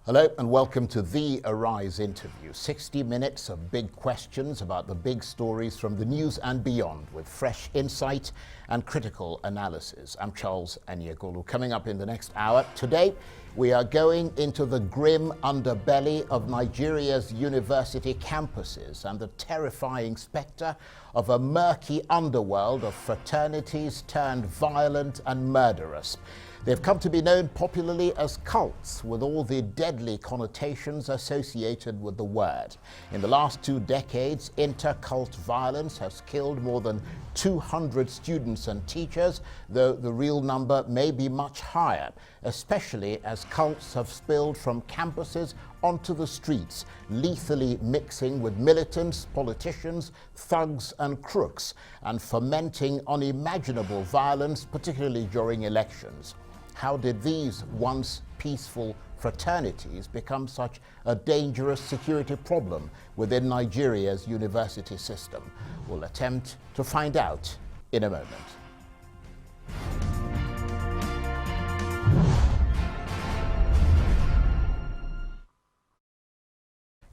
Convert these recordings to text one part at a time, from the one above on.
Hello and welcome to The Arise interview. 60 minutes of big questions about the big stories from the news and beyond with fresh insight and critical analysis. I'm Charles Anyagolu. Coming up in the next hour, today we are going into the grim underbelly of Nigeria's university campuses and the terrifying spectre of a murky underworld of fraternities turned violent and murderous. They've come to be known popularly as cults, with all the deadly connotations associated with the word. In the last 2 decades, inter-cult violence has killed more than 200 students and teachers, though the real number may be much higher, especially as cults have spilled from campuses onto the streets, lethally mixing with militants, politicians, thugs and crooks, and fomenting unimaginable violence, particularly during elections. How did these once peaceful fraternities become such a dangerous security problem within Nigeria's university system? We'll attempt to find out in a moment.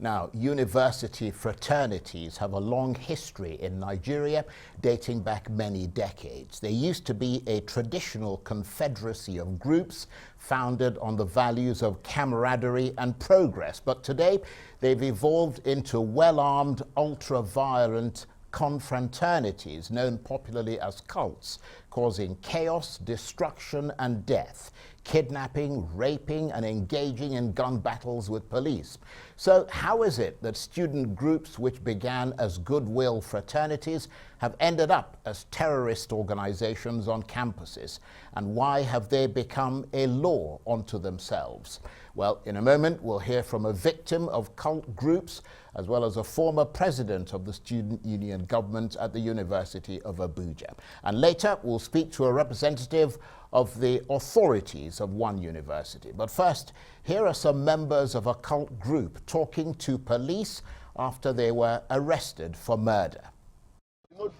Now, university fraternities have a long history in Nigeria, dating back many decades. They used to be a traditional confederacy of groups founded on the values of camaraderie and progress. But today, they've evolved into well-armed, ultra-violent confraternities, known popularly as cults, causing chaos, destruction, and death, kidnapping, raping, and engaging in gun battles with police. So how is it that student groups which began as goodwill fraternities have ended up as terrorist organizations on campuses? And why have they become a law unto themselves? Well, in a moment, we'll hear from a victim of cult groups, as well as a former president of the student union government at the University of Abuja. And later, we'll speak to a representative of the authorities of one university. But first, here are some members of a cult group talking to police after they were arrested for murder.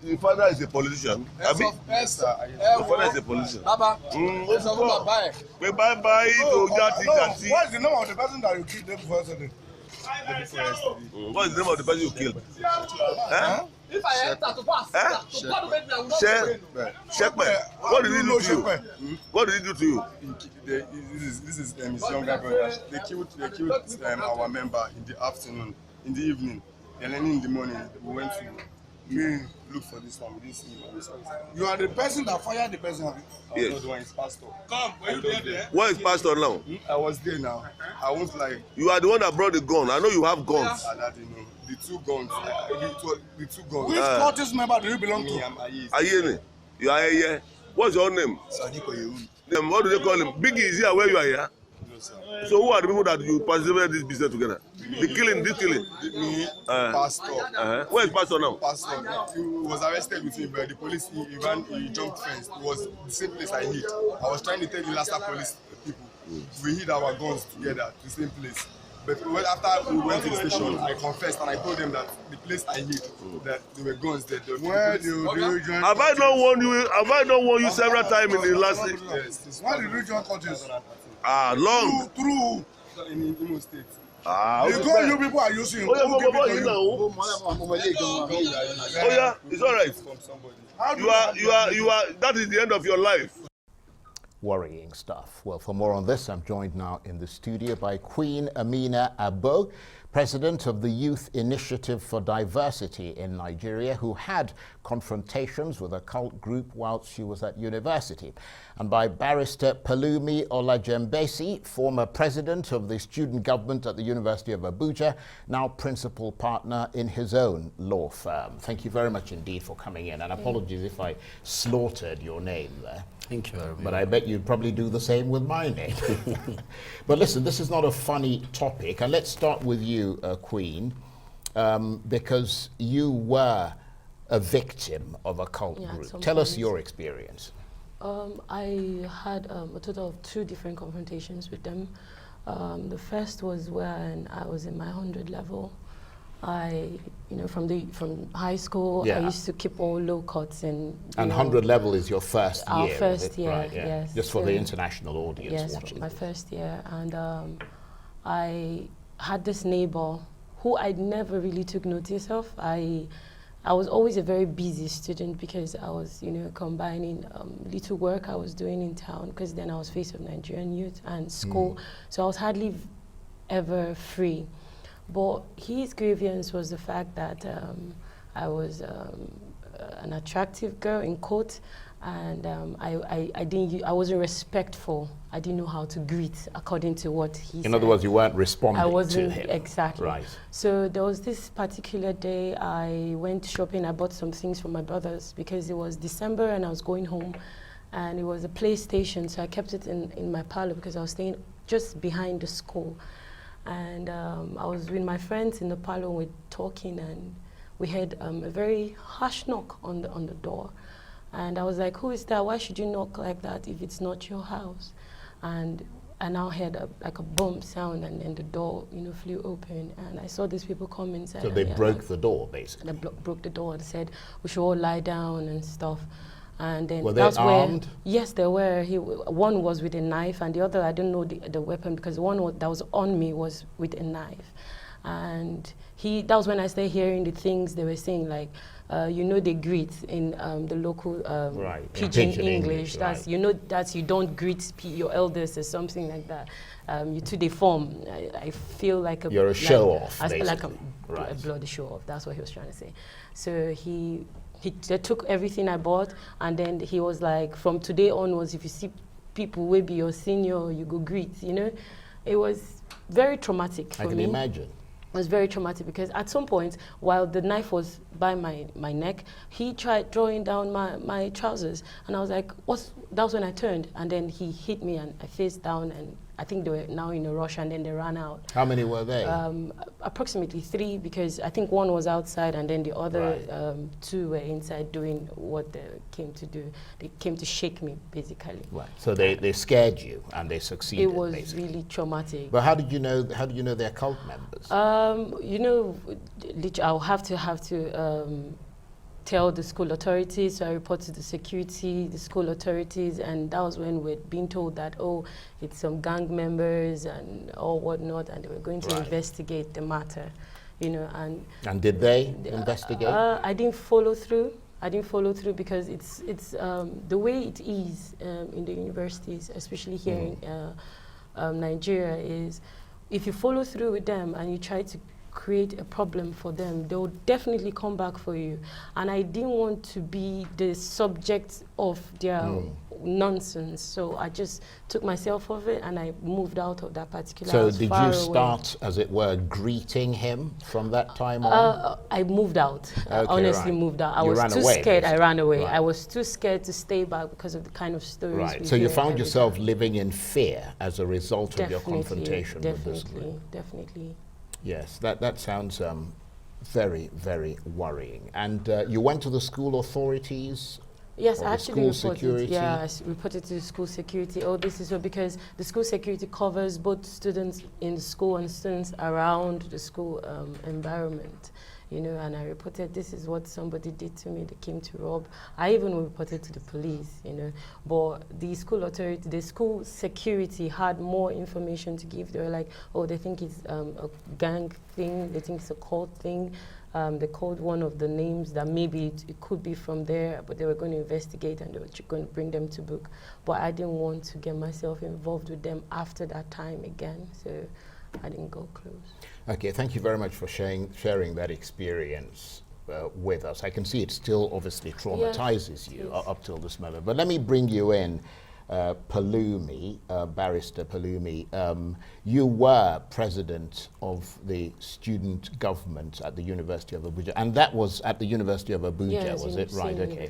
The father is a politician. Yes, sir. The father is a politician. Baba. Bye-bye. What is the name of the person that you killed day before yesterday? What is the name of the person you killed? If I enter to pass, to God make me, I will not Shekpe. What did he do to you? What did he do to you? This is his younger brother. They killed our member in the afternoon, in the evening. And then in the morning, we went to look for this one. You are the person that fired the person. Yes. Not the one, is pastor. Come, were you there? Where is pastor now? I was there now. I won't lie. You are the one that brought the gun. I know you have guns. That you know. The two guns. The two guns. Which cultist member do you belong Me, to? I'm Ayes. Ayene. You are here. What's your name? Sadiko Yeun. What do they call him? Biggie is here where you are here? No, sir. So who are the people that you participate this business together? The killing, this killing. Me, pastor. Where is pastor now? Pastor, he was arrested with me, but the police, he jumped fence. It was the same place I hid. I was trying to tell the last police people, we hid our guns together, the same place. But after we went to the station, I confessed and I told them that the place I hid, that there were guns there. Where do you join? Have I not warned you? Have I not warned you several times in the last? Yes. Why did you join cultists? Long. Through In Imo State. the gun you people are using. Who give it to you? Oh yeah, it's all right. From somebody. How do You are. That is the end of your life. Worrying stuff. Well, for more on this, I'm joined now in the studio by Queen Amina Abo, president of the Youth Initiative for Diversity in Nigeria, who had confrontations with a cult group whilst she was at university, and by Barrister Pelumi Olajembesi, former president of the student government at the University of Abuja, now principal partner in his own law firm. Thank you very much indeed for coming in, and apologies if I slaughtered your name there. Thank you very much. But I bet you'd probably do the same with my name. But listen, this is not a funny topic. And let's start with you, Queen, because you were a victim of a cult group. Tell us your experience. I had a total of 2 different confrontations with them. The first was when I was in my 100 level. From high school, I used to keep all low cuts and 100 level is your first year. Our first year, right, yes. Just for the international audience yes, watching. my first year, and I had this neighbor who I never really took notice of. I was always a very busy student because I was, combining little work I was doing in town, because then I was face of Nigerian youth and school. So I was hardly ever free. But his grievance was the fact that I was an attractive girl, in quote, and I wasn't respectful. I didn't know how to greet according to what he said. In other words, you weren't responding I wasn't, to him. Exactly. Right. So there was this particular day I went shopping. I bought some things for my brothers because it was December and I was going home, and it was a PlayStation, so I kept it in my parlor because I was staying just behind the school. And I was with my friends in the parlor, we're talking, and we had a very harsh knock on the door. And I was like, who is that? Why should you knock like that if it's not your house? And I now heard like a bump sound, and then the door, flew open, and I saw these people come inside. So they broke the door, basically. They broke the door and said we should all lie down and stuff. And then were they armed? Yes, they were. One was with a knife, and the other, I don't know the weapon, because the one that was on me was with a knife. And that was when I started hearing the things they were saying, like, they greet in the local right. pidgin English. Right. That's you don't greet your elders or something like that. You two, they form. I feel like you're a show-off, like a right. bloody show-off. That's what he was trying to say. So they took everything I bought, and then he was like, from today onwards, if you see people will be your senior, you go greet. It was very traumatic for me. I can imagine. It was very traumatic because at some point, while the knife was by my neck, he tried drawing down my trousers, and I was like, that was when I turned, and then he hit me, and I faced down, and I think they were now in a rush, and then they ran out. How many were they? Approximately 3, because I think one was outside, and then the other right. 2 were inside doing what they came to do. They came to shake me, basically. Right. So they scared you, and they succeeded. It was basically really traumatic. But how did you know they're cult members? I'll have to tell the school authorities. So I reported to the school authorities, and that was when we're being told that, it's some gang members and all whatnot, and they were going to investigate the matter, And did they investigate? I didn't follow through. Because it's the way it is in the universities, especially here in Nigeria, is if you follow through with them and you try to create a problem for them, they will definitely come back for you. And I didn't want to be the subject of their nonsense, so I just took myself off it and I moved out of that particular house. So did you start, as it were, greeting him from that time on? I moved out. Okay, I honestly moved out. I was too scared. I ran away. Right. I was too scared to stay back because of the kind of stories. Right. So you found yourself living in fear as a result of your confrontation with this group. Definitely. Yes, that sounds very, very worrying. And you went to the school authorities? Yes, I actually reported. Security? Yeah, I reported to the school security. This is because the school security covers both students in the school and students around the school environment. And I reported, this is what somebody did to me. They came to rob. I even reported to the police, But the school authority, the school security had more information to give. They were like, they think it's a gang thing. They think it's a cult thing. They called one of the names that maybe it could be from there, but they were going to investigate and they were going to bring them to book. But I didn't want to get myself involved with them after that time again, so I didn't go close. Okay, thank you very much for sharing that experience with us. I can see it still obviously traumatizes you up till this moment. But let me bring you in, Palumi, Barrister Palumi. You were president of the student government at the University of Abuja, and that was at the University of Abuja, was it? Right, okay.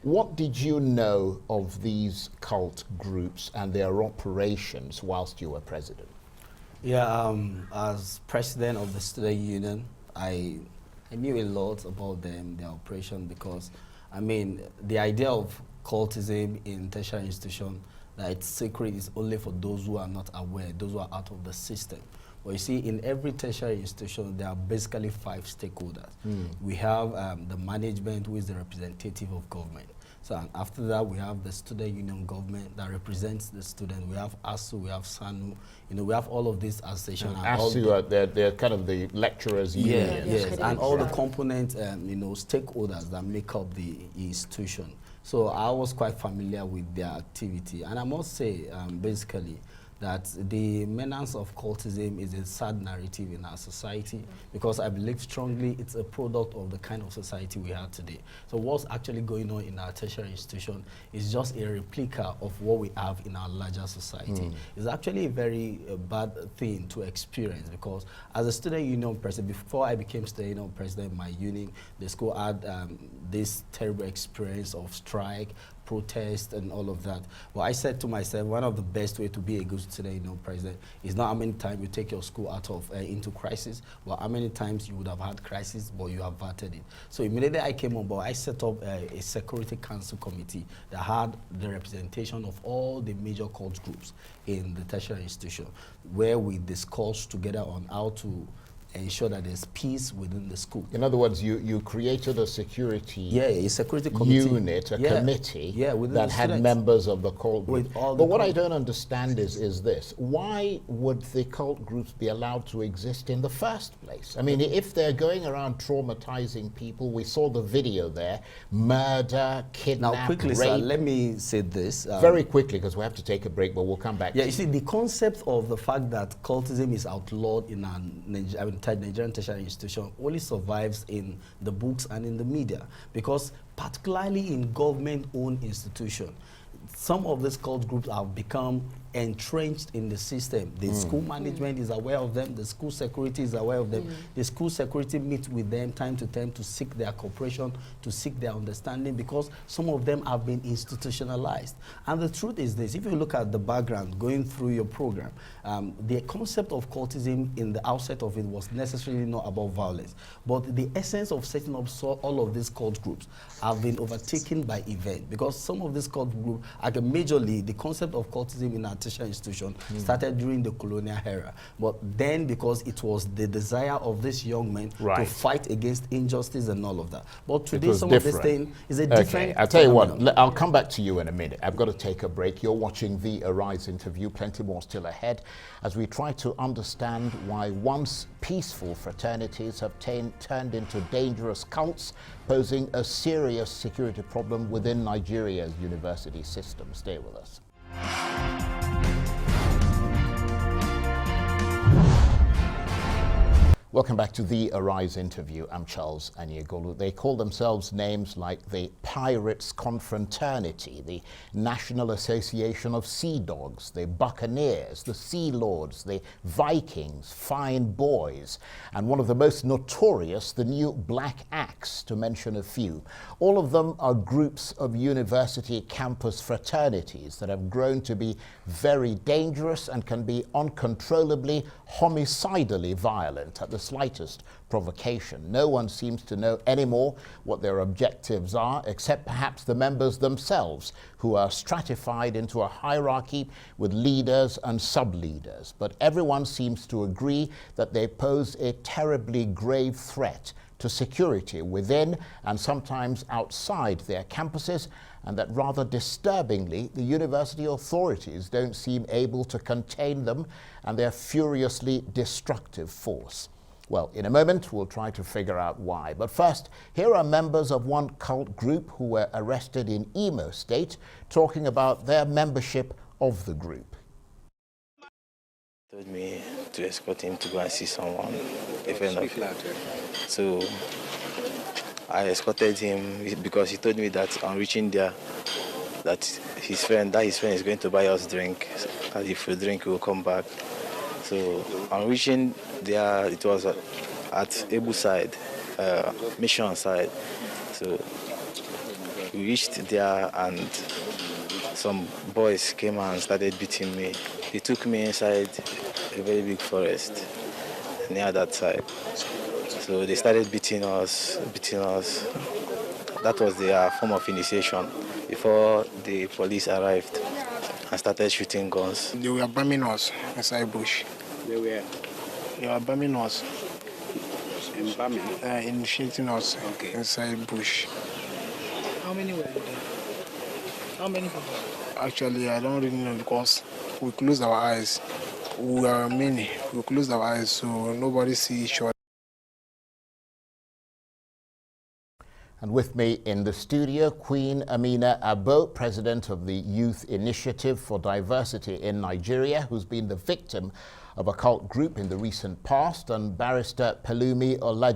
What did you know of these cult groups and their operations whilst you were president? Yeah, as president of the student union, I knew a lot about them, their operation, because, the idea of cultism in tertiary institution, that it's secret, is only for those who are not aware, those who are out of the system. But you see, in every tertiary institution, there are basically 5 stakeholders. We have the management, who is the representative of government. So and after that, we have the student union government that represents the student. We have ASU, we have SANU, we have all of these associations. ASU, they're kind of the lecturers' union. Yes, and all the component, stakeholders that make up the institution. So I was quite familiar with their activity. And I must say, basically, that the menace of cultism is a sad narrative in our society, because I believe strongly it's a product of the kind of society we have today. So what's actually going on in our tertiary institution is just a replica of what we have in our larger society. It's actually a very bad thing to experience, because as a student union president, before I became student union president in my union, the school had this terrible experience of strike, protest, and all of that. But I said to myself, one of the best way to be a good student president is not how many times you take your school out of into crisis, but how many times you would have had crisis, but you have averted it. So immediately I came on board, I set up a security council committee that had the representation of all the major cult groups in the tertiary institution, where we discussed together on how to ensure that there's peace within the school. In other words, you created a security a security committee unit, a committee that had members of the cult group. But what I don't understand is this: why would the cult groups be allowed to exist in the first place? I mean, if they're going around traumatizing people, we saw the video there: murder, kidnap, now quickly, rape. Sir, let me say this very quickly, because we have to take a break, but we'll come back. You see, the concept of the fact that cultism is outlawed in our Nigerian tertiary institution only survives in the books and in the media, because particularly in government-owned institutions, some of these cult groups have become entrenched in the system. The school management is aware of them, the school security is aware of them, the school security meets with them time to time to seek their cooperation, to seek their understanding, because some of them have been institutionalized. And the truth is this: if you look at the background going through your program, the concept of cultism in the outset of it was necessarily not about violence, but the essence of setting up all of these cult groups have been overtaken by event, because some of these cult groups, majorly the concept of cultism in our tertiary institution started during the colonial era, but then because it was the desire of these young men to fight against injustice and all of that. But today some of this thing is a different I'll tell you what, I'll come back to you in a minute. I've got to take a break. You're watching the Arise interview. Plenty more still ahead as we try to understand why once peaceful fraternities have turned into dangerous cults, posing a serious security problem within Nigeria's university system. Stay with us. Welcome back to the Arise interview. I'm Charles Anyegolu. They call themselves names like the Pirates Confraternity, the National Association of Sea Dogs, the Buccaneers, the Sea Lords, the Vikings, Fine Boys, and one of the most notorious, the New Black Axe, to mention a few. All of them are groups of university campus fraternities that have grown to be very dangerous and can be uncontrollably, homicidally violent at the slightest provocation. No one seems to know anymore what their objectives are, except perhaps the members themselves, who are stratified into a hierarchy with leaders and sub-leaders. But everyone seems to agree that they pose a terribly grave threat to security within and sometimes outside their campuses, and that rather disturbingly, the university authorities don't seem able to contain them and their furiously destructive force. Well, in a moment, we'll try to figure out why. But first, here are members of one cult group who were arrested in Imo State, talking about their membership of the group. Told me to escort him to go and see someone, a friend of him. So I escorted him because he told me that on reaching there, that his friend is going to buy us drink. And if we drink, we will come back. So on reaching there, it was at Ebu side, Mission side. So we reached there and some boys came and started beating me. They took me inside a very big forest near that side. So they started beating us. That was their form of initiation before the police arrived and started shooting guns. They were bombing us inside bush. They were bombing us. bombing? Initiating us inside bush. How many were there? How many people? Actually, I don't really know because we close our eyes. We are many. We close our eyes so nobody see each other. And with me in the studio, Queen Amina Abo, president of the Youth Initiative for Diversity in Nigeria, who's been the victim of a cult group in the recent past, and Barrister Pelumi Olajenbesi,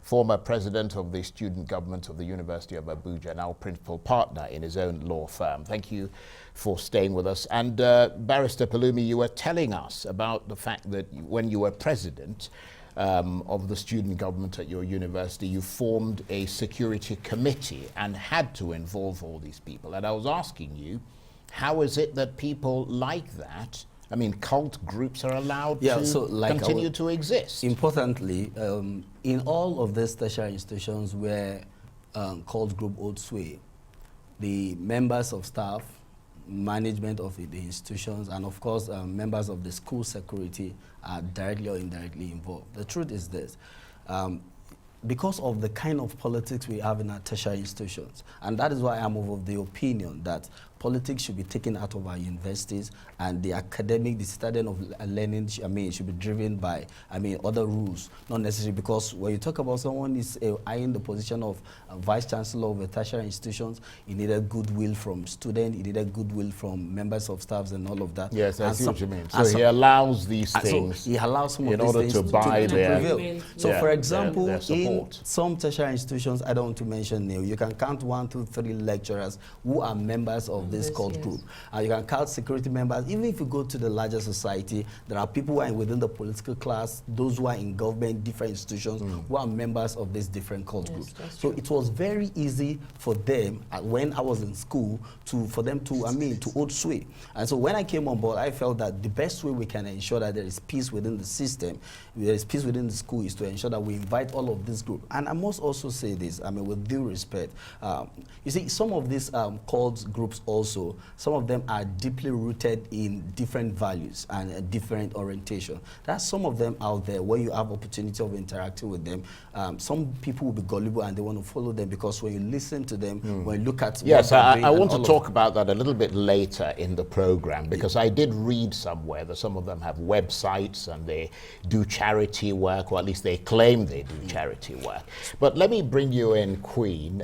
former president of the student government of the University of Abuja, now principal partner in his own law firm. Thank you for staying with us. And Barrister Pelumi, you were telling us about the fact that when you were president of the student government at your university, you formed a security committee and had to involve all these people. And I was asking you, how is it that people like that, I mean, cult groups are allowed to continue to exist? Importantly, in all of these tertiary institutions where cult group hold sway, the members of staff, management of the institutions, and of course members of the school security are directly or indirectly involved. The truth is this, because of the kind of politics we have in our tertiary institutions, and that is why I'm of the opinion that politics should be taken out of our universities, and the academic, the standard of learning, should be driven by, other rules, not necessarily because when you talk about someone is eyeing the position of vice chancellor of a tertiary institutions, he needed goodwill from students, he needed goodwill from members of staffs and all of that. Yes, I see what you mean. So he allows these things so he allows some in of order these to things buy to their prevail. So for example, their in some tertiary institutions, I don't want to mention name, you can count 1, 2, 3 lecturers who are members of this cult group. And you can count security members. Even if you go to the larger society, there are people who are within the political class, those who are in government, different institutions, who are members of these different cult groups. So it was very easy for them, when I was in school, for them to hold sway. And so when I came on board, I felt that the best way we can ensure that there is peace within the system, there is peace within the school, is to ensure that we invite all of this group. And I must also say this, with due respect, you see, some of these cult groups also, some of them are deeply rooted in different values and a different orientation. There are some of them out there where you have opportunity of interacting with them. Some people will be gullible and they want to follow them because when you listen to them, when you look at yes, I want to talk about that a little bit later in the program, because I did read somewhere that some of them have websites and they do charity work, or at least they claim they do charity work. But let me bring you in, Queen.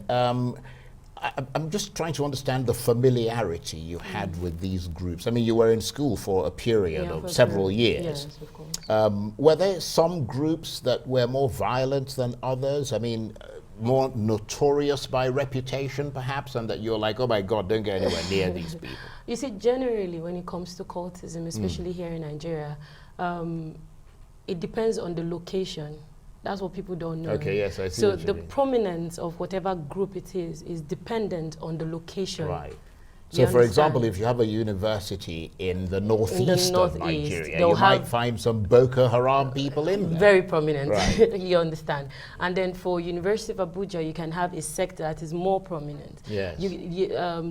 I'm just trying to understand the familiarity you had with these groups. I mean, you were in school for a period of several years. Yes, of course. Were there some groups that were more violent than others? I mean, more notorious by reputation, perhaps, and that you're like, oh my God, don't get anywhere near these people? You see, generally, when it comes to cultism, especially here in Nigeria, it depends on the location. That's what people don't know. Okay, yes, I see. So the prominence of whatever group it is dependent on the location. Right. So, for example, if you have a university in the northeast of Nigeria, you might find some Boko Haram people in there. Very prominent, right. You understand. And then for University of Abuja, you can have a sector that is more prominent. Yes.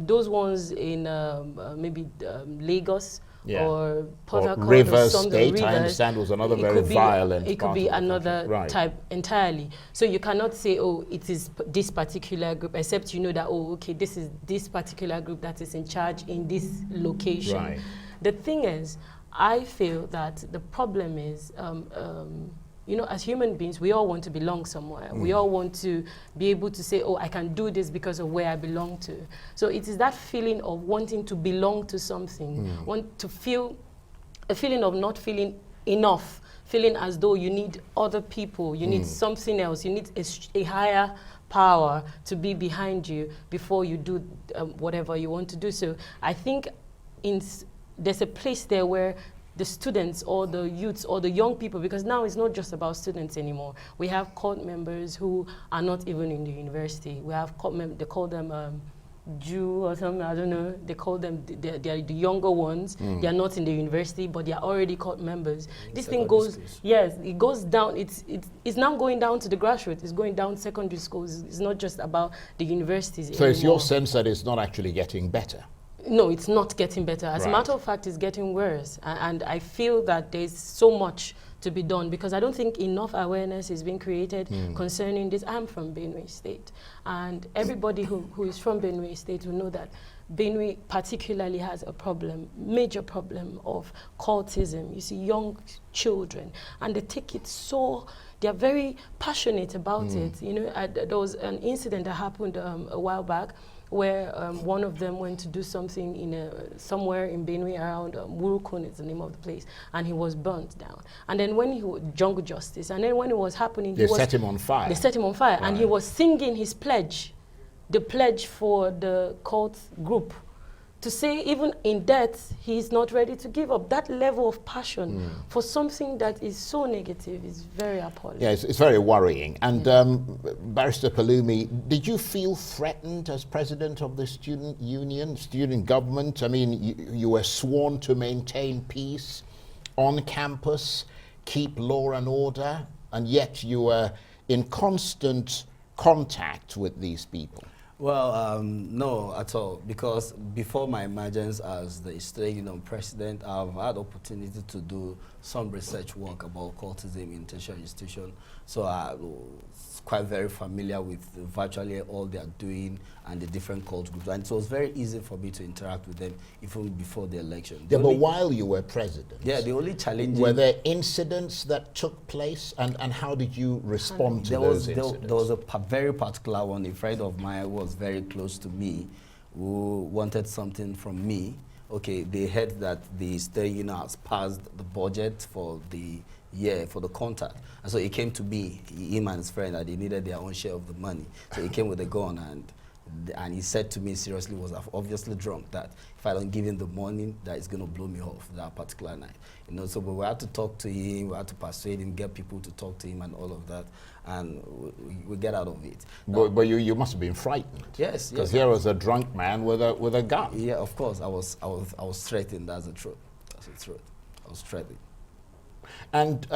Those ones in maybe Lagos, or Port Harcourt, Rivers State, I understand, was another very violent. It could be another type entirely. So you cannot say, oh, it is this particular group, except you know that, oh, okay, this is this particular group that is in charge in this location. Right. The thing is, I feel that the problem is, you know, as human beings, we all want to belong somewhere. We all want to be able to say, oh, I can do this because of where I belong to. So it is that feeling of wanting to belong to something, want to feel a feeling of not feeling enough, feeling as though you need other people, you need something else, you need a higher power to be behind you before you do whatever you want to do. So I think there's a place there where the students or the youths or the young people, because now it's not just about students anymore. We have cult members who are not even in the university. We have cult members, they call them Jew or something, I don't know. They call them, they're the younger ones. They're not in the university, but they're already cult members. This thing goes, yes, it goes down. It's now going down to the grassroots. It's going down secondary schools. It's not just about the universities So anymore. it's your sense that it's not actually getting better? No, it's not getting better. As a matter of fact, it's getting worse. And I feel that there's so much to be done, because I don't think enough awareness is being created concerning this. I'm from Benue State, and everybody who is from Benue State will know that Benue particularly has a problem, major problem of cultism. You see young children, and they take it so, they're very passionate about it. You know, there was an incident that happened a while back, where one of them went to do something in somewhere in Benue around Wurukun is the name of the place, and he was burnt down. And then when he was jungle justice, and then when it was happening, they set him on fire. They set him on fire, and he was singing his pledge, the pledge for the cult group, to say even in death he's not ready to give up. That level of passion for something that is so negative is very appalling. Yeah, it's very worrying. And Barrister Palumi, did you feel threatened as president of the student union, student government? I mean, you were sworn to maintain peace on campus, keep law and order, and yet you were in constant contact with these people. Well, no, at all, because before my emergence as the State Union president, I've had opportunity to do some research work about cultism in tertiary institutions. So I was quite very familiar with virtually all they are doing and the different cult groups. And so it was very easy for me to interact with them even before the election. Yeah, but while you were president, the only challenge... Were there incidents that took place, and how did you respond to those incidents? There was a very particular one. A friend of mine who was very close to me who wanted something from me. Okay, they heard that the State Union has passed the budget for the year for the contract. And so he came to me, him and his friend, that they needed their own share of the money. So he came with a gun, and he said to me seriously, was obviously drunk, that if I don't give him the money, that it's going to blow me off that particular night. You know, so but we had to talk to him, we had to persuade him, get people to talk to him and all of that, and we get out of it. But you must have been frightened. Yes, because here was a drunk man with a gun. Yeah, of course, I was threatened. That's the truth. That's the truth. I was threatened. And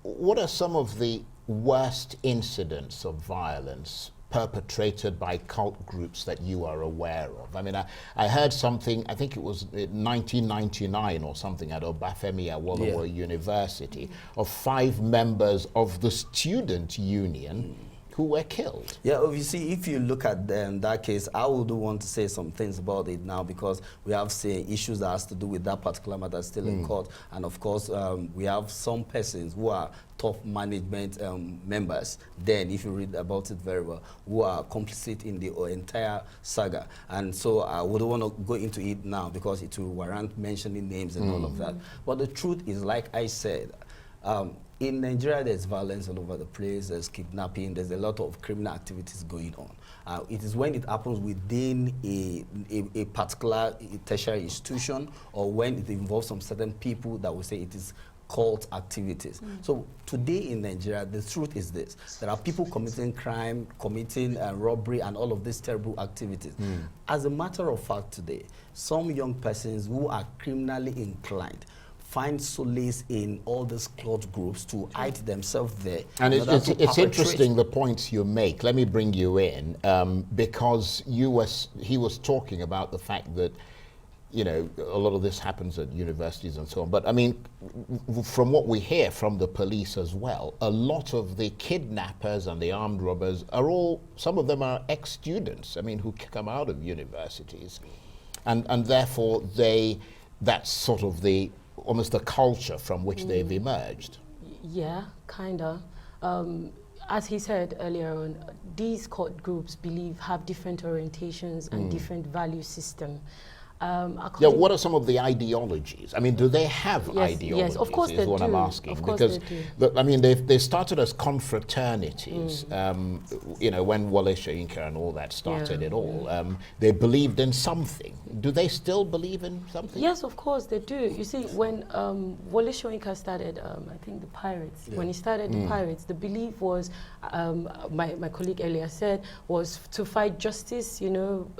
what are some of the worst incidents of violence perpetrated by cult groups that you are aware of? I mean, I heard something, I think it was 1999 or something at Obafemi Awolowo University, of 5 members of the student union who were killed. Yeah, you see, if you look at that case, I would want to say some things about it now, because we have issues that has to do with that particular matter still in court. And of course, we have some persons who are top management members, then if you read about it very well, who are complicit in the entire saga. And so I wouldn't want to go into it now because it will warrant mentioning names and all of that. But the truth is, like I said, in Nigeria, there's violence all over the place, there's kidnapping, there's a lot of criminal activities going on. It is when it happens within a particular tertiary institution, or when it involves some certain people, that we say it is cult activities. So today in Nigeria, the truth is this: there are people committing crime, committing robbery, and all of these terrible activities. As a matter of fact, today, some young persons who are criminally inclined find solace in all these cult groups to hide themselves there. And it's interesting the points you make. Let me bring you in, because he was talking about the fact that, you know, a lot of this happens at universities and so on. But I mean, from what we hear from the police as well, a lot of the kidnappers and the armed robbers are some of them are ex-students, I mean, who come out of universities. And therefore that's sort of almost the culture from which they've emerged. Yeah, kinda. As he said earlier on, these cult groups have different orientations and different value system. Yeah, what are some of the ideologies? I mean, do they have ideologies? Yes, of course they do. I'm asking. Of course because they do. I mean, they started as confraternities. You know, when Wole Soyinka and all that started it all, they believed in something. Do they still believe in something? Yes, of course they do. You see, when Wole Soyinka started, I think the Pirates. When he started the Pirates, the belief was, my colleague earlier said, was to fight justice. You know,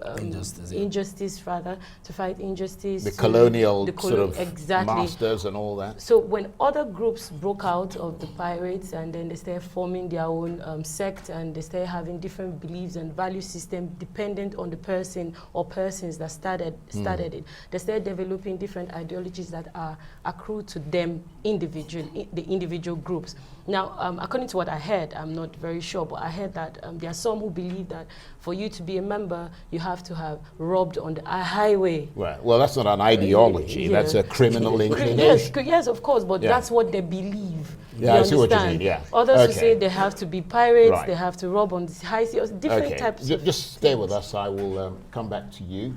injustice rather. To fight injustice. The colonial sort of masters and all that. So when other groups broke out of the pirates and then they started forming their own sect, and they started having different beliefs and value system dependent on the person or persons that started started it. They started developing different ideologies that are accrued to them individually, the individual groups. Now, according to what I heard, I'm not very sure, but I heard that there are some who believe that for you to be a member, you have to have robbed on the highway. Right. Well, that's not an ideology. Yeah. That's a criminal inclination. Yes, of course, but that's what they believe. Yeah, you I see what you understand? mean, yeah. Others who Okay. say they have to be pirates, Right. they have to rob on the high seas, different types of Just stay things. with us. I will come back to you.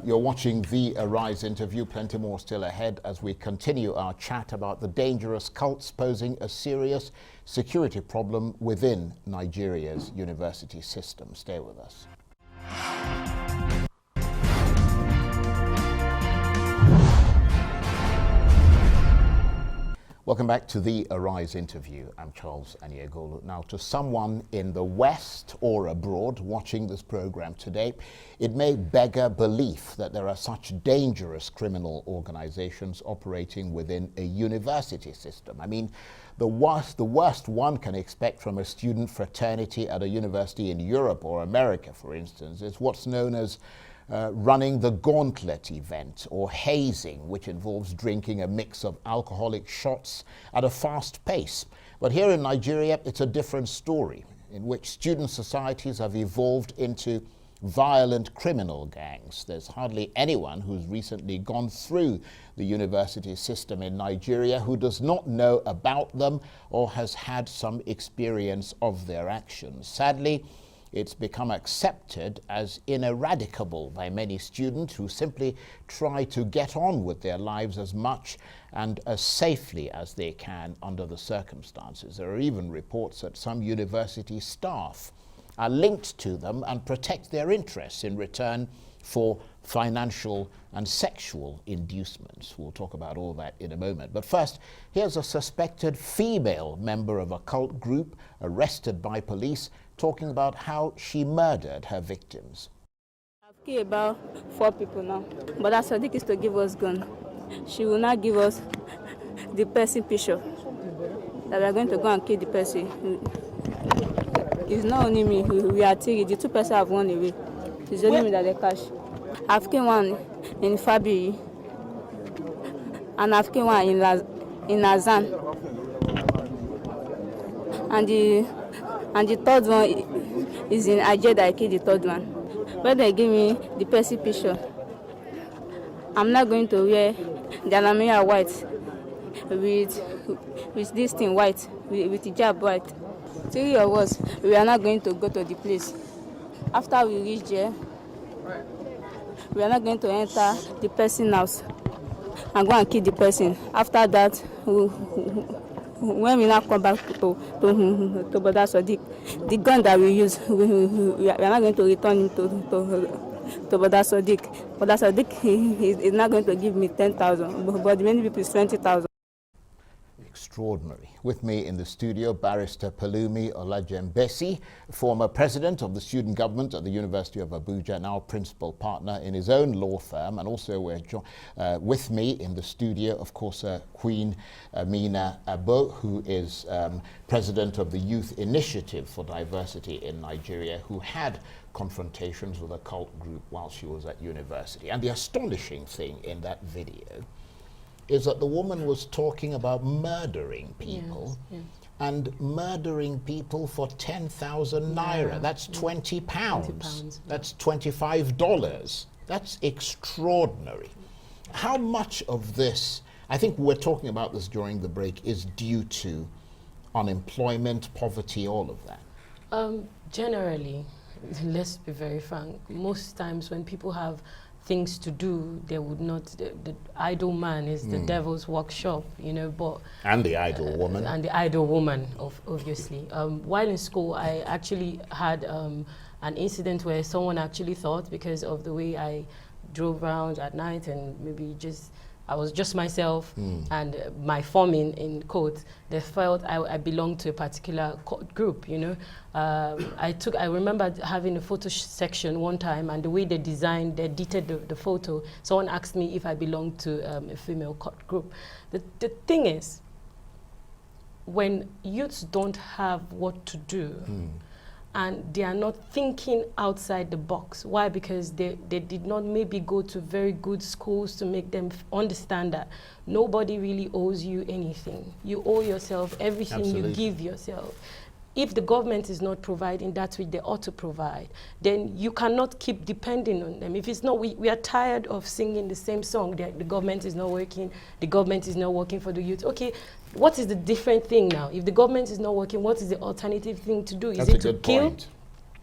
You're watching the Arise interview. Plenty more still ahead as we continue our chat about the dangerous cults posing a serious security problem within Nigeria's university system. Stay with us. Welcome back to the Arise interview. I'm Charles Aniegolu. Now, to someone in the West or abroad watching this program today, it may beggar belief that there are such dangerous criminal organizations operating within a university system. I mean, the worst one can expect from a student fraternity at a university in Europe or America, for instance, is what's known as running the gauntlet event, or hazing, which involves drinking a mix of alcoholic shots at a fast pace. But here in Nigeria, it's a different story, in which student societies have evolved into violent criminal gangs. There's hardly anyone who's recently gone through the university system in Nigeria who does not know about them or has had some experience of their actions. Sadly, it's become accepted as ineradicable by many students who simply try to get on with their lives as much and as safely as they can under the circumstances. There are even reports that some university staff are linked to them and protect their interests in return for financial and sexual inducements. We'll talk about all that in a moment. But first, here's a suspected female member of a cult group arrested by police talking about how she murdered her victims. I've killed about 4 people now, but as Sadiq is to give us gun, she will not give us the person picture that we are going to go and kill the person. It's not only me, we are 3, the 2 persons have run away. It's only me that they catch. I've killed one in Fabi, and I've killed one in Azan, and the third one is in Ajeda. I killed the third one. When they give me the person picture, I'm not going to wear the alamia white with this thing white, with the hijab white. 3 of us, we are not going to go to the place. After we reach there, we are not going to enter the person's house and go and kill the person. After that, when we now come back to Brother Sadiq, the gun that we use, we are not going to return him to Brother Sadiq. Brother Sadiq is not going to give me 10,000, but many people is 20,000. Extraordinary. With me in the studio, Barrister Pelumi Olajembesi, former president of the student government at the University of Abuja, now principal partner in his own law firm, and also with me in the studio, of course, Queen Amina Abo, who is president of the Youth Initiative for Diversity in Nigeria, who had confrontations with a cult group while she was at university. And the astonishing thing in that video is that the woman was talking about murdering people, and murdering people for 10,000 naira. That's 20 pounds. That's $25. That's extraordinary. How much of this, I think we're talking about this during the break, is due to unemployment, poverty, all of that? Generally, let's be very frank, most times when people have things to do, they would not, the idle man is the devil's workshop, you know, but... And the idle woman. And the idle woman, obviously. While in school, I actually had an incident where someone actually thought, because of the way I drove around at night and maybe just, I was just myself and my forming in quotes, they felt I belonged to a particular group, you know. I remember having a photo section one time, and the way they edited the photo, someone asked me if I belonged to a female group. The thing is, when youths don't have what to do, and they are not thinking outside the box. Why? Because they did not maybe go to very good schools to make them understand that nobody really owes you anything. You owe yourself everything. Absolutely. You give yourself. If the government is not providing that which they ought to provide, then you cannot keep depending on them. If it's not, we are tired of singing the same song. The government is not working, the government is not working for the youth. Okay, what is the different thing now? If the government is not working, what is the alternative thing to do? Is it to kill?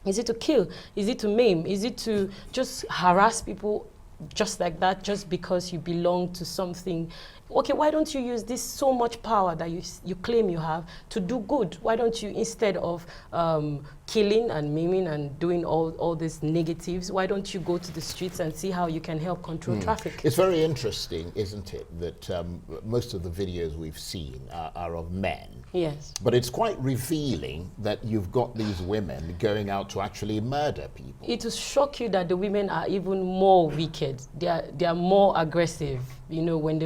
Is it to kill? Is it to maim? Is it to just harass people just like that, just because you belong to something? Okay, why don't you use this so much power that you claim you have to do good? Why don't you, instead of killing and maiming and doing all these negatives, why don't you go to the streets and see how you can help control traffic? It's very interesting, isn't it, that most of the videos we've seen are of men. Yes. But it's quite revealing that you've got these women going out to actually murder people. It will shock you that the women are even more wicked. They are more aggressive. You know, when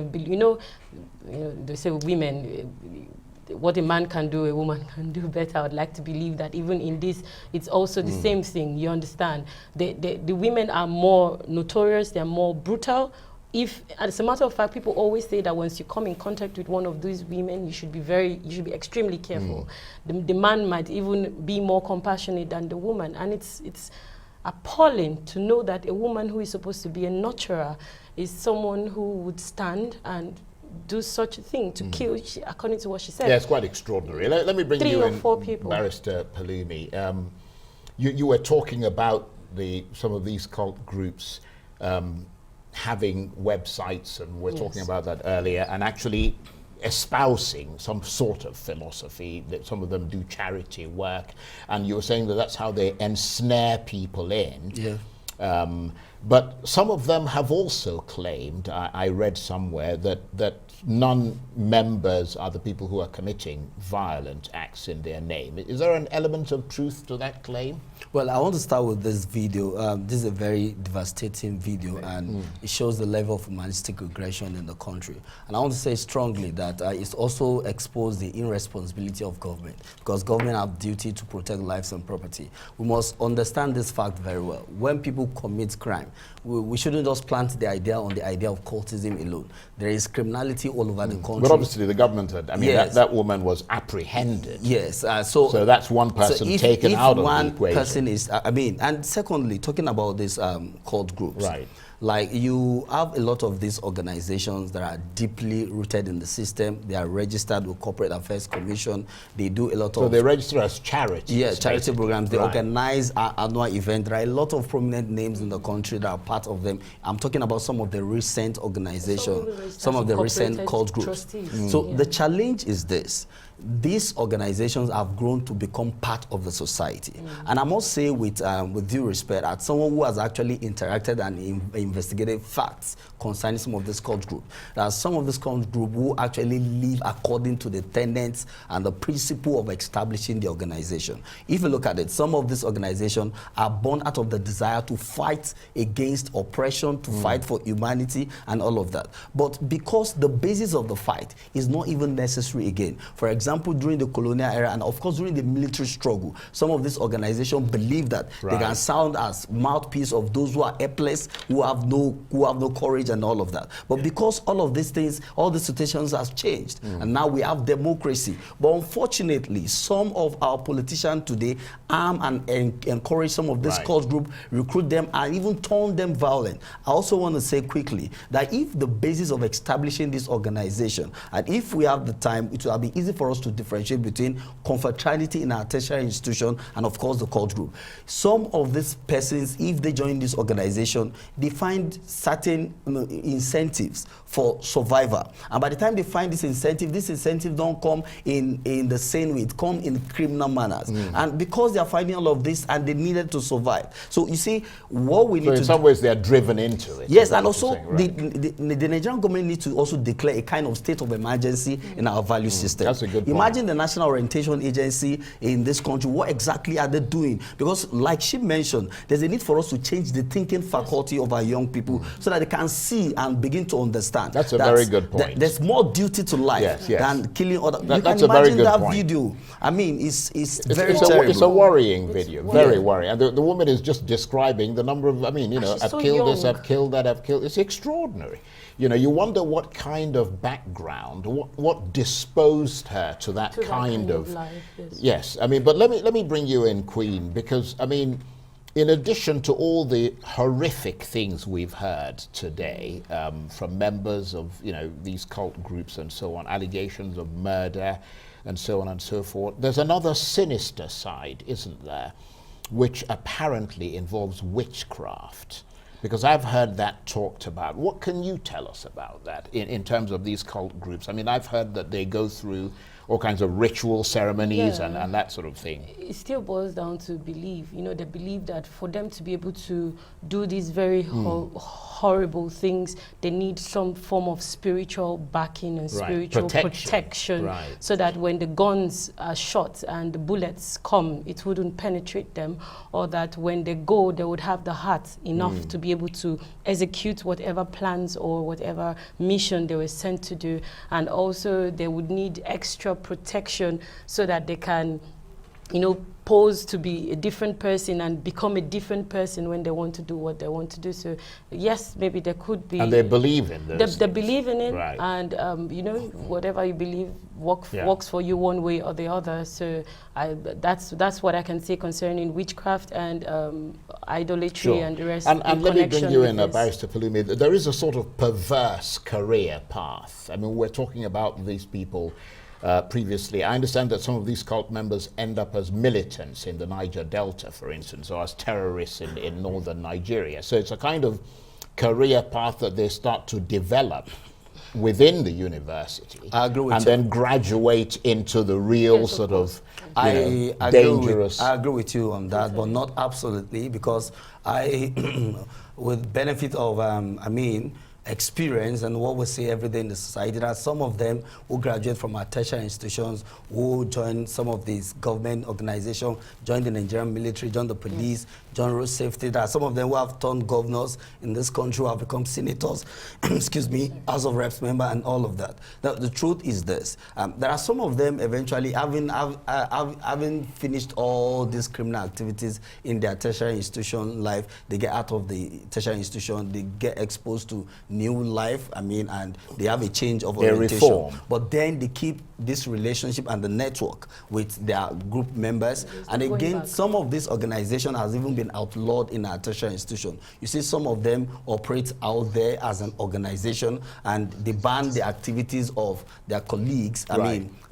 they say women, what a man can do, a woman can do better. I would like to believe that even in this, it's also the same thing, you understand. The women are more notorious, they're more brutal. If, as a matter of fact, people always say that once you come in contact with one of these women, you should be extremely careful. The man might even be more compassionate than the woman. And it's appalling to know that a woman who is supposed to be a nurturer is someone who would stand and do such a thing, to kill, according to what she said. Yeah, it's quite extraordinary. Let me bring 3 you or in, 4 people. Barrister Palumi. You were talking about some of these cult groups having websites, and we're talking about that earlier, and actually espousing some sort of philosophy, that some of them do charity work, and you were saying that that's how they ensnare people in. Yeah. But some of them have also claimed, I read somewhere, that non-members are the people who are committing violent acts in their name. Is there an element of truth to that claim? Well, I want to start with this video. This is a very devastating video, and it shows the level of humanistic aggression in the country. And I want to say strongly that it's also exposed the irresponsibility of government, because government have duty to protect lives and property. We must understand this fact very well. When people commit crime, we shouldn't just plant the idea on the idea of cultism alone. There is criminality all over the country. But obviously the government had, I mean, yes. that woman was apprehended. Yes. So that's one person taken out of the equation. Person is, and secondly, talking about these cult groups. Right. Like, you have a lot of these organizations that are deeply rooted in the system. They are registered with Corporate Affairs Commission. They do a lot of... So they register as charities. Yeah, charity programs. They Right. organize annual events. There are a lot of prominent names in the country that are part of them. I'm talking about some of the recent organizations, some of the recent cult groups. So the challenge is this. These organizations have grown to become part of the society. And I must say, with due respect, as someone who has actually interacted and investigated facts concerning some of this cult group, there are some of this cult group who actually live according to the tenets and the principle of establishing the organization. If you look at it, some of these organizations are born out of the desire to fight against oppression, to fight for humanity and all of that. But because the basis of the fight is not even necessary again. For example, during the colonial era, and of course during the military struggle, some of these organizations believe that they can sound as mouthpiece of those who are helpless, who have no courage and all of that. But because all of these things, all the situations has changed, and now we have democracy. But unfortunately, some of our politicians today arm and encourage some of this cult group, recruit them, and even turn them violent. I also want to say quickly that if the basis of establishing this organization, and if we have the time, it will be easy for us to differentiate between confraternity in our tertiary institution and of course the cult group. Some of these persons, if they join this organization, they find certain incentives for survival. And by the time they find this incentive don't come in the same way, it come in criminal manners. And because they are finding all of this and they needed to survive. So you see, what we need to do... So in some ways they are driven into it. Yes, and also the Nigerian government needs to also declare a kind of state of emergency in our value system. That's a good point. Imagine the National Orientation Agency in this country. What exactly are they doing? Because like she mentioned, there's a need for us to change the thinking faculty of our young people so that they can see and begin to understand. That's a very good point. There's more duty to life than killing other. You can imagine that video. I mean, it's very terrible. It's a worrying video, very worrying. And the woman is just describing the number of, I mean, you know, I've killed this, I've killed that, I've killed. It's extraordinary. You know, you wonder what kind of background, what disposed her to that kind of life. Yes, I mean, but let me bring you in, Queen, because I mean, in addition to all the horrific things we've heard today from members of, you know, these cult groups and so on, allegations of murder and so on and so forth, there's another sinister side, isn't there, which apparently involves witchcraft. Because I've heard that talked about. What can you tell us about that in terms of these cult groups? I mean, I've heard that they go through all kinds of ritual ceremonies and that sort of thing. It still boils down to belief. You know, they believe that for them to be able to do these very horrible things, they need some form of spiritual backing and spiritual protection. So that when the guns are shot and the bullets come, it wouldn't penetrate them, or that when they go, they would have the heart enough to be able to execute whatever plans or whatever mission they were sent to do. And also they would need extra protection so that they can, you know, pose to be a different person and become a different person when they want to do what they want to do. So yes, maybe there could be. And they believe in this. They believe in it, and you know, whatever you believe works for you one way or the other. So that's what I can say concerning witchcraft and idolatry and the rest. And let me bring you in, Barrister Palumi. There is a sort of perverse career path. I mean, we're talking about these people. Previously, I understand that some of these cult members end up as militants in the Niger Delta, for instance, or as terrorists in northern Nigeria. So it's a kind of career path that they start to develop within the university. I agree with and you. then graduate into the real sort of dangerous. I agree with you on that, but not absolutely, because with benefit of, experience and what we see every day in the society, there are some of them who graduate from our tertiary institutions, who join some of these government organizations, join the Nigerian military, join the police, join road safety. There are some of them who have turned governors in this country, who have become senators, excuse me, House of Reps member and all of that. Now, the truth is this, there are some of them eventually having finished all these criminal activities in their tertiary institution life, they get out of the tertiary institution, they get exposed to new life, and they have a change of orientation. Reform. But then they keep this relationship and the network with their group members. And again, some of this organization has even been outlawed in our tertiary institution. You see, some of them operate out there as an organization, and they ban the activities of their colleagues,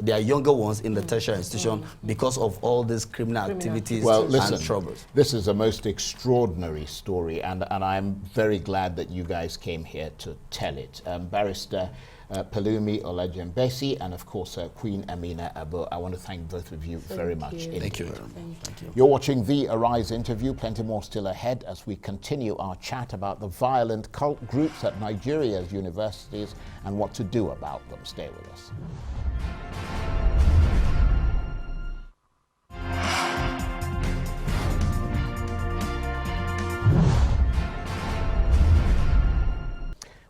their younger ones in the tertiary institution because of all these criminal activities and troubles. This is a most extraordinary story, and I'm very glad that you guys came here to tell it. Barrister Palumi Olajembesi and of course Queen Amina Abo, I want to thank both of you very much. Thank you. You're watching the Arise interview. Plenty more still ahead as we continue our chat about the violent cult groups at Nigeria's universities and what to do about them. Stay with us.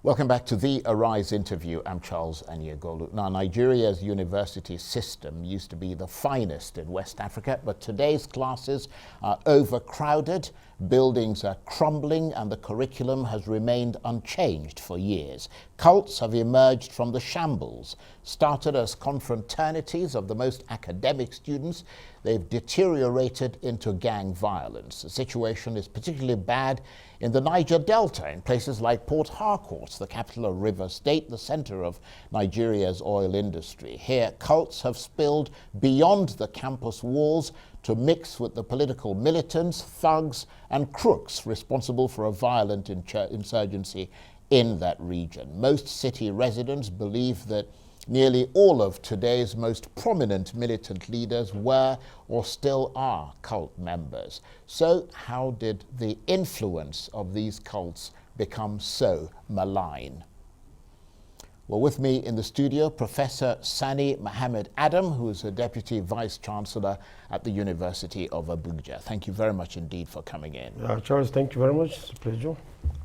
Welcome back to the Arise interview. I'm Charles Anyegolu. Now, Nigeria's university system used to be the finest in West Africa, but today's classes are overcrowded, buildings are crumbling, and the curriculum has remained unchanged for years. Cults have emerged from the shambles. Started as confraternities of the most academic students, they've deteriorated into gang violence. The situation is particularly bad in the Niger Delta, in places like Port Harcourt, the capital of Rivers State, the center of Nigeria's oil industry. Here, cults have spilled beyond the campus walls to mix with the political militants, thugs, and crooks responsible for a violent insurgency in that region. Most city residents believe that nearly all of today's most prominent militant leaders were or still are cult members. So how did the influence of these cults become so malign? Well, with me in the studio, Professor Sani Mohammed Adam, who is a Deputy Vice Chancellor at the University of Abuja. Thank you very much indeed for coming in. Charles, thank you very much. It's a pleasure.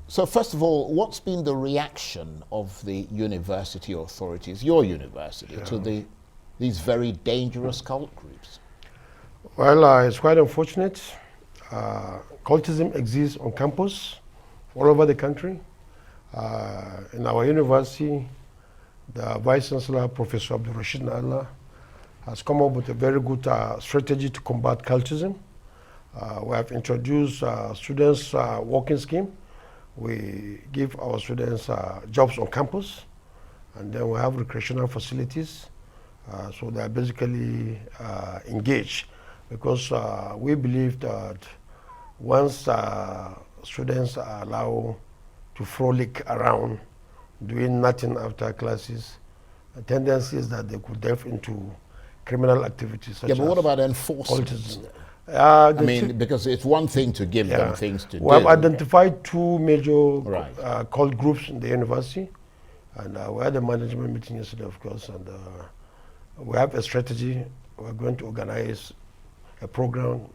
So first of all, what's been the reaction of the university authorities, your university, to these very dangerous cult groups? Well, it's quite unfortunate. Cultism exists on campus all over the country. In our university, the Vice Chancellor, Professor Abdul Rashid Nalla, has come up with a very good strategy to combat cultism. We have introduced students' working scheme. We give our students jobs on campus, and then we have recreational facilities. So they are basically engaged, because we believe that once students are allowed to frolic around, doing nothing after classes, the tendency is that they could delve into criminal activities. Such Yeah, but what as about enforcement? cultism. I mean, because it's one thing to give them things to do. We have identified two major Right. cult groups in the university, and we had a management meeting yesterday, of course, and we have a strategy. We're going to organize a program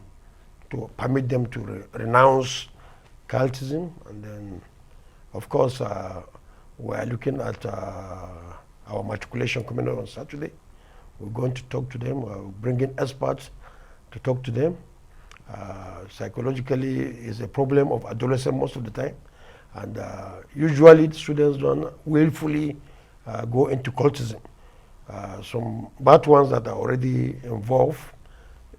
to permit them to renounce cultism, and then, of course, we are looking at our matriculation coming on Saturday. We're going to talk to them. We're bringing experts to talk to them. Psychologically, it's a problem of adolescents most of the time, and usually students don't willfully go into cultism. Some bad ones that are already involved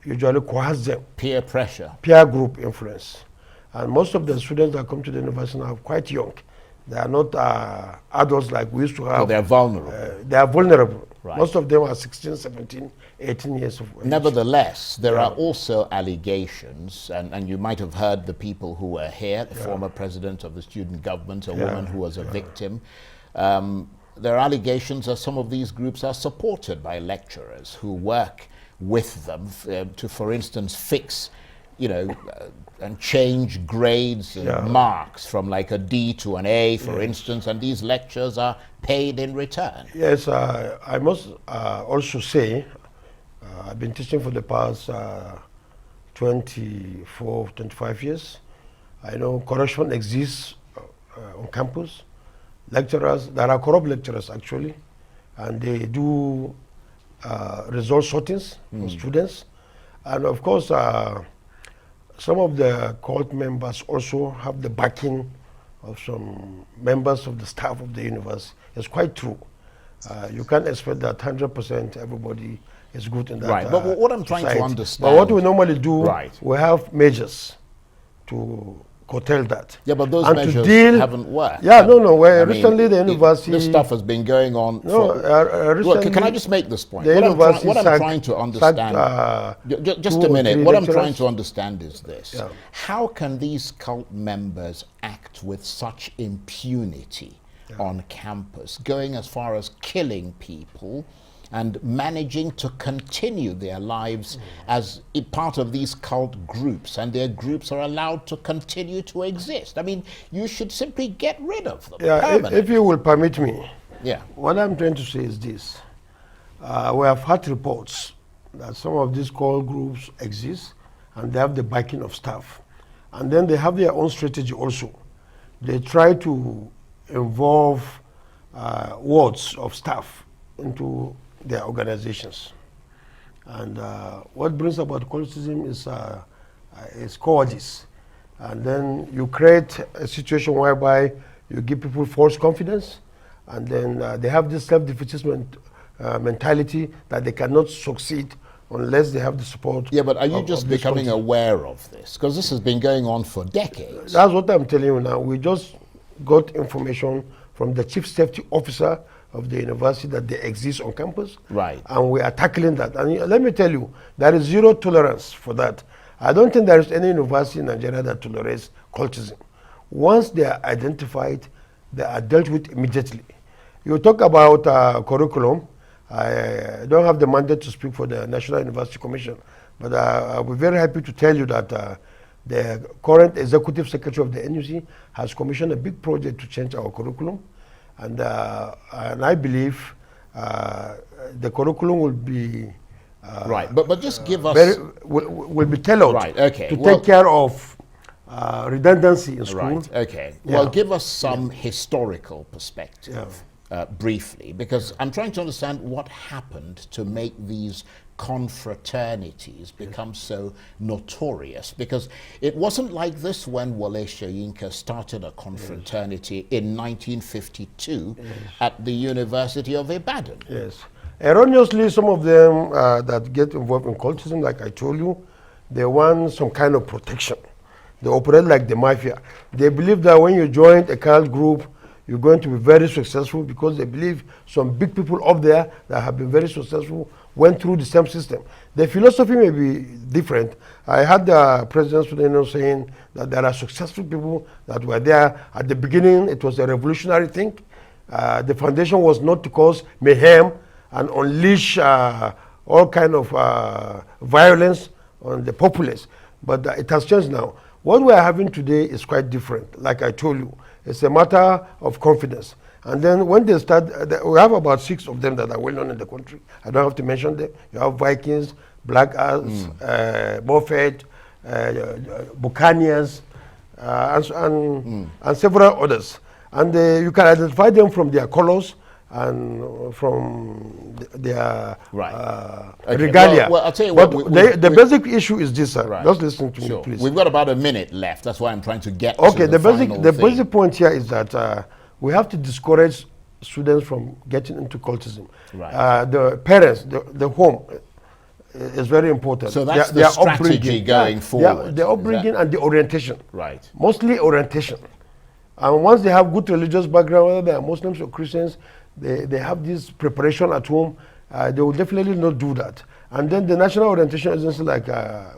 usually coerce them. Peer pressure. Peer group influence. And most of the students that come to the university now are quite young. They are not adults like we used to have. So they're vulnerable. They are vulnerable. Right. Most of them are 16, 17, 18 years of age. Nevertheless, there are also allegations, and you might have heard the people who were here, the former president of the student government, a woman who was a victim. There are allegations that some of these groups are supported by lecturers who work with them to, for instance, fix, and change grades and marks from like a D to an A, for instance, and these lectures are paid in return. Yes, I must also say, I've been teaching for the past 24, 25 years. I know corruption exists on campus. Lecturers, there are corrupt lecturers actually, and they do result sortings for students. And of course, some of the cult members also have the backing of some members of the staff of the university. It's quite true. You can't expect that 100% everybody is good in that. Right, but what I'm trying to society. understand. But what we normally do, Right. we have measures to curtail that. Yeah, but those And to measures deal- haven't worked. Yeah, no. I mean, Recently the university. This stuff has been going on No, for... Well, recently can I just make this point? the What university I'm sacked- trying to understand... just two a or minute. three What I'm lecturers. trying to understand is this. Yeah. How can these cult members act with such impunity on campus, going as far as killing people and managing to continue their lives as part of these cult groups, and their groups are allowed to continue to exist? I mean, you should simply get rid of them permanently. If you will permit me, Yeah. what I'm trying to say is this. We have had reports that some of these cult groups exist, and they have the backing of staff. And then they have their own strategy also. They try to involve wards of staff into their organizations. And what brings about cultism is cowardice. And then you create a situation whereby you give people false confidence, and then they have this self-defeatist mentality that they cannot succeed unless they have the support. Yeah, but are you of just this becoming cultism. aware of this? Because this has been going on for decades. That's what I'm telling you now. We just got information from the chief safety officer of the university that they exist on campus. Right. And we are tackling that. And let me tell you, there is zero tolerance for that. I don't think there is any university in Nigeria that tolerates cultism. Once they are identified, they are dealt with immediately. You talk about curriculum. I don't have the mandate to speak for the National University Commission, but I'll be very happy to tell you that the current executive secretary of the NUC has commissioned a big project to change our curriculum. And I believe the curriculum will be right, but just give us will be tailored to take care of redundancy in school. Right. Okay. Well, give us some historical perspective briefly, because I'm trying to understand what happened to make these confraternities become so notorious, because it wasn't like this when Wole Soyinka started a confraternity in 1952 at the University of Ibadan. Yes. Erroneously, some of them that get involved in cultism, like I told you, they want some kind of protection. They operate like the mafia. They believe that when you join a cult group, you're going to be very successful, because they believe some big people up there that have been very successful went through the same system. The philosophy may be different. I had the president saying that there are successful people that were there. At the beginning, it was a revolutionary thing. The foundation was not to cause mayhem and unleash all kind of violence on the populace. But it has changed now. What we are having today is quite different. Like I told you, it's a matter of confidence. And then when they start, we have about 6 of them that are well known in the country. I don't have to mention them. You have Vikings, Black Arts, Buffett, Buccaneers, and several others. And you can identify them from their colors and from their regalia. Well, I'll tell you but what. The basic issue is this, sir. Right. Just listen to me, please. We've got about a minute left. That's why I'm trying to get to the the basic point here is that we have to discourage students from getting into cultism. Right. The parents, the home is very important. So that's the strategy going forward. The upbringing and the orientation. Right. Mostly orientation. And once they have good religious background, whether they are Muslims or Christians, they have this preparation at home, they will definitely not do that. And then the National Orientation Agency, like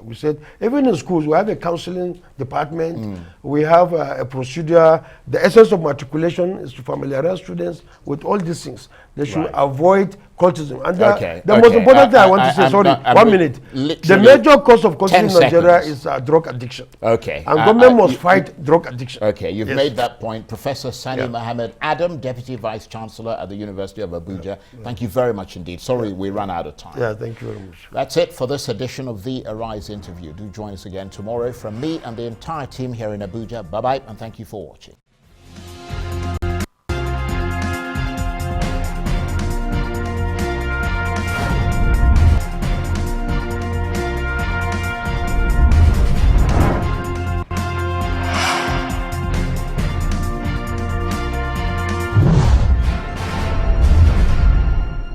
we said, even in schools, we have a counseling department, we have a procedure. The essence of matriculation is to familiarize students with all these things. They should avoid cultism. And the most important thing I want to say, sorry, 1 minute. The major cause of cultism in Nigeria is drug addiction. Okay. And government must fight drug addiction. Okay, you've made that point. Professor Sani Mohammed Adam, Deputy Vice Chancellor at the University of Abuja. Thank you very much indeed. Sorry, we ran out of time. Yeah, thank you very much. That's it for this edition of The Arise Interview. Do join us again tomorrow from me and the entire team here in Abuja. Bye-bye, and thank you for watching.